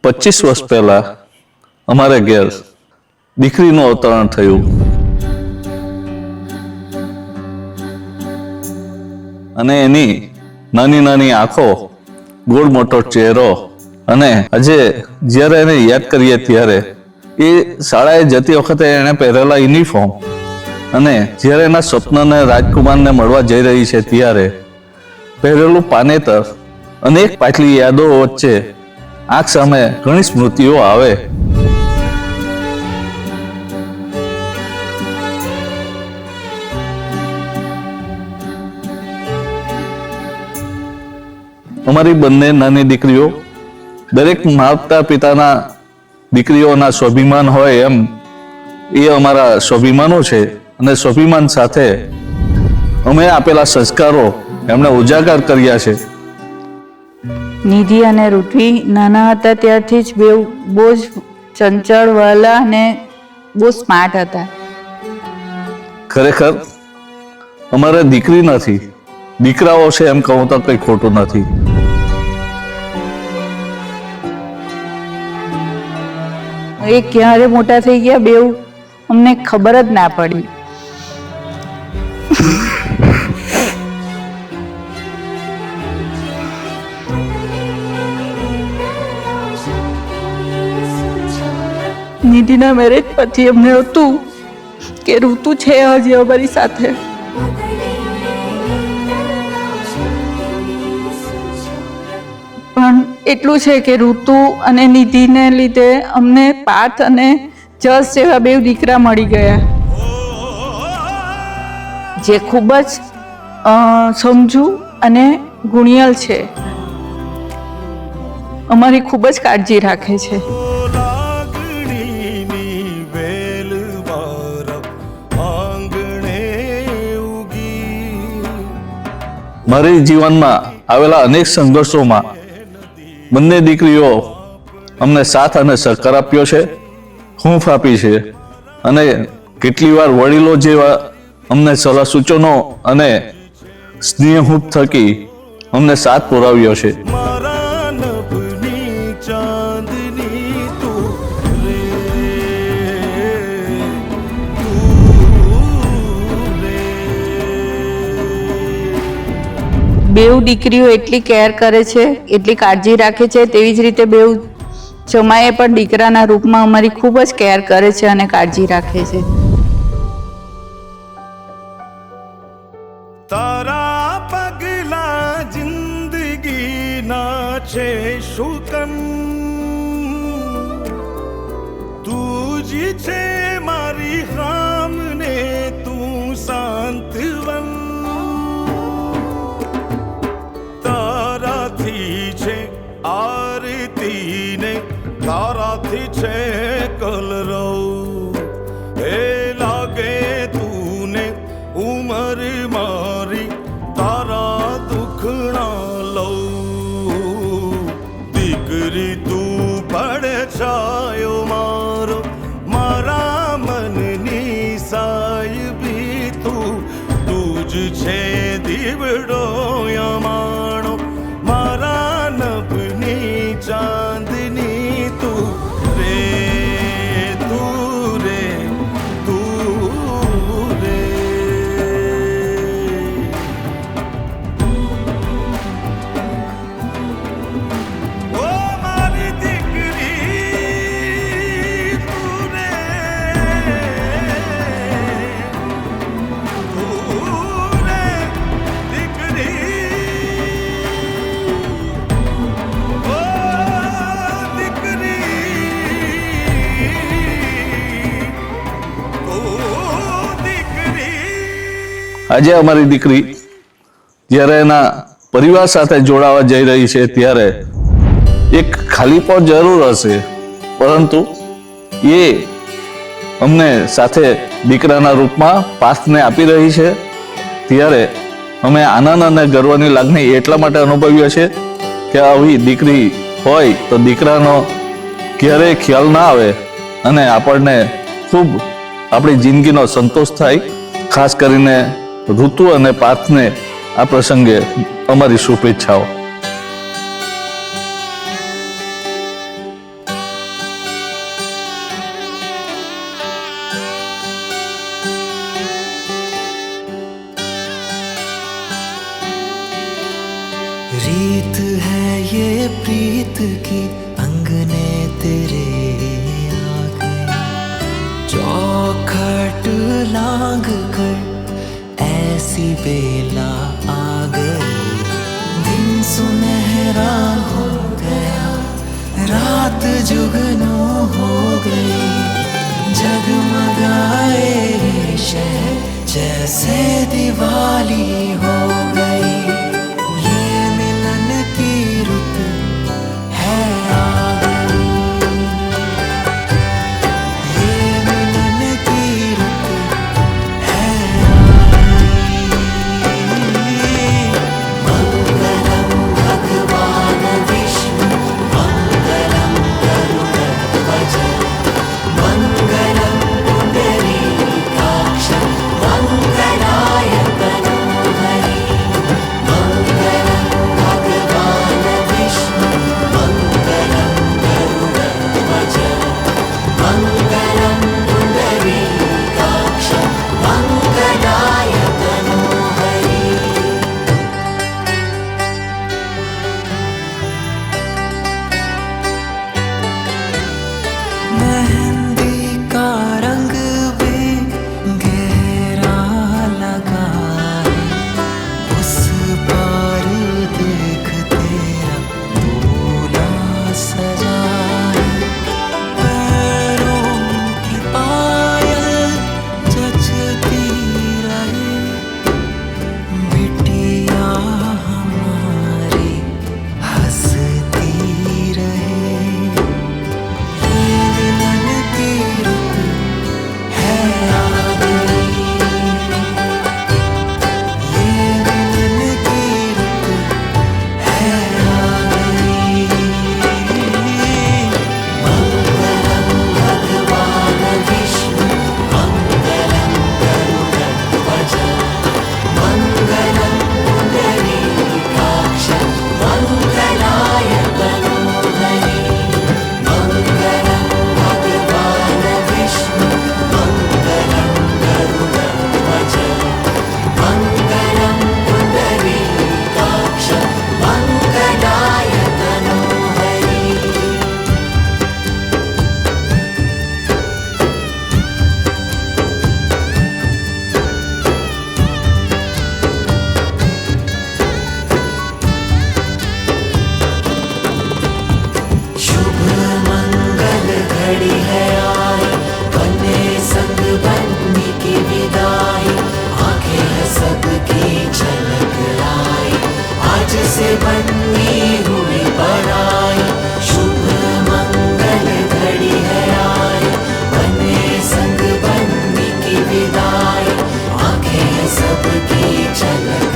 25 વર્ષ પહેલા અમારે ઘેર દીકરીનું અવતરણ થયું અને એની નાની નાની આંખો, ગોળ મોટો ચહેરો અને આજે જ્યારે એને યાદ કરીએ ત્યારે એ શાળાએ જતી વખતે એને પહેરેલા યુનિફોર્મ અને જ્યારે એના સ્વપ્નને રાજકુમારને મળવા જઈ રહી છે ત્યારે પહેરેલું પાનેતર, અનેક પાછલી યાદો વચ્ચે આંખ સામે ઘણી સ્મૃતિઓ આવે. અમારી બંને નાની દીકરીઓ દરેક માતા પિતાના દીકરીઓના સ્વાભિમાન હોય એમ એ અમારા સ્વાભિમાનો છે અને સ્વાભિમાન સાથે અમે આપેલા સંસ્કારો એમણે ઉજાગર કર્યા છે. નિધિ અને ઋત્વી નાના હતા ત્યારથી જ બહુ જ ચંચળ, વહાલા અને બહુ સ્માર્ટ હતા. ખરેખર અમારે દીકરી નથી, દીકરાઓ છે એમ કહું તો કંઈ ખોટું નથી. એ ક્યારે મોટા થઈ ગયા બેઉ અમને ખબર જ ના પડી. નિધિના મેરેજ પછી અમને હતું કે ઋતુ છે હજી અમારી સાથે. પણ એટલું છે કે ઋતુ અને નિધિને લીધે અમને પાર્થ અને જસ જેવા બે દીકરા મળી ગયા, જે ખૂબ જ સમજુ અને ગુણિયલ છે. અમારી ખૂબ જ કાળજી રાખે છે. મારી જીવનમાં આવેલા અનેક સંઘર્ષોમાં બંને દીકરીઓ અમને સાથ અને સહકાર આપ્યો છે, હૂંફ આપી છે અને કેટલી વાર વડીલો જેવા અમને સલાહ સૂચનો અને સ્નેહહૂંફ થકી અમને સાથ પુરાવ્યો છે. બેઉ દીકરીઓ એટલી કેર કરે છે, એટલી કાળજી રાખે છે, તેવી જ રીતે બેઉ જમાએ પણ દીકરાના રૂપમાં અમારી ખૂબ જ કેર કરે છે અને કાળજી રાખે છે. તારા પગલા જિંદગીના છે શુકન, તું જ છે મારી સામને, તું શાંતવન. તારાથી છે આરતી ને તારાથી છે કલરવ, એ લાગે તું ને ઉમર મારી તારા દુખણા લઉં. દીકરી તું પડછાયો મારો, મારા મનની સાયબી તું, તું જ છે દીવડો યમાણો, મારા નભની ચાંદની તું રે, તું રે, તું રે. ઓ મારી દીકરી તું રે, તું રે દીકરી. ઓ દીકરી, ઓ દીકરી. આજે અમારી દીકરી જ્યારે એના પરિવાર સાથે જોડાવા જઈ રહી છે ત્યારે એક ખાલીપો જરૂર હશે, પરંતુ એ અમને સાથે દીકરાના રૂપમાં પાર્થને આપી રહી છે. ત્યારે અમે આનંદ અને ગર્વની લાગણી એટલા માટે અનુભવીએ છીએ કે આવી દીકરી હોય તો દીકરાનો ક્યારેય ખ્યાલ ના આવે અને આપણને ખૂબ આપણી જિંદગીનો સંતોષ થાય. ખાસ કરીને ઋતુ અને પાર્થને આ પ્રસંગે અમારી શુભેચ્છાઓ. के अंगने तेरे आ गए, चौखट लांग कर ऐसी बेला आ गई। दिन सुनहरा हो गया, रात जुगनू हो गई, जगमगाए शहर जैसे दिवाली हो गई। ये मिलन की रुत है आ गई, ये मिलन की रुत है आ गई। मंगलम भगवान विष्णु, मंगलम गरुड़ध्वज, मंगलम पुंडरीकाक्ष, मंगलाय तनोहरि। मंगलम भगवान विष्णु, मंगलम गरुड़ध्वज, मंगलम पुंडरीकाक्ष, मंगलाय तनोहरि। मेहंदी का रंग भी गहरा लगा है, उस पार देख तेरा दूल्हा सजा है। पैरों की पायल जचती रहे, बिटिया हमारी हंसती रहे। ये मिलन की रुत है आ गई, ये मिलन की रुत है आ गई। मंगलम भगवान विष्णु, मंगलम गरुड़ध्वज, मंगलम पुंडरीकाक्ष, मंगलाय तनोहरि। मंगलम भगवान विष्णु, मंगलम गरुड़ध्वज, मंगलम पुंडरीकाक्ष, मंगलाय तनोहरि। शुभ मंगल घड़ी है आई, बने संग बनने की विदाई। आंखें है सबकी झलक आई, आज से बन्नी हुई पराई। शुभ मंगल घड़ी है आई, बने संग बनने की विदाई। आंखें है सबकी झलक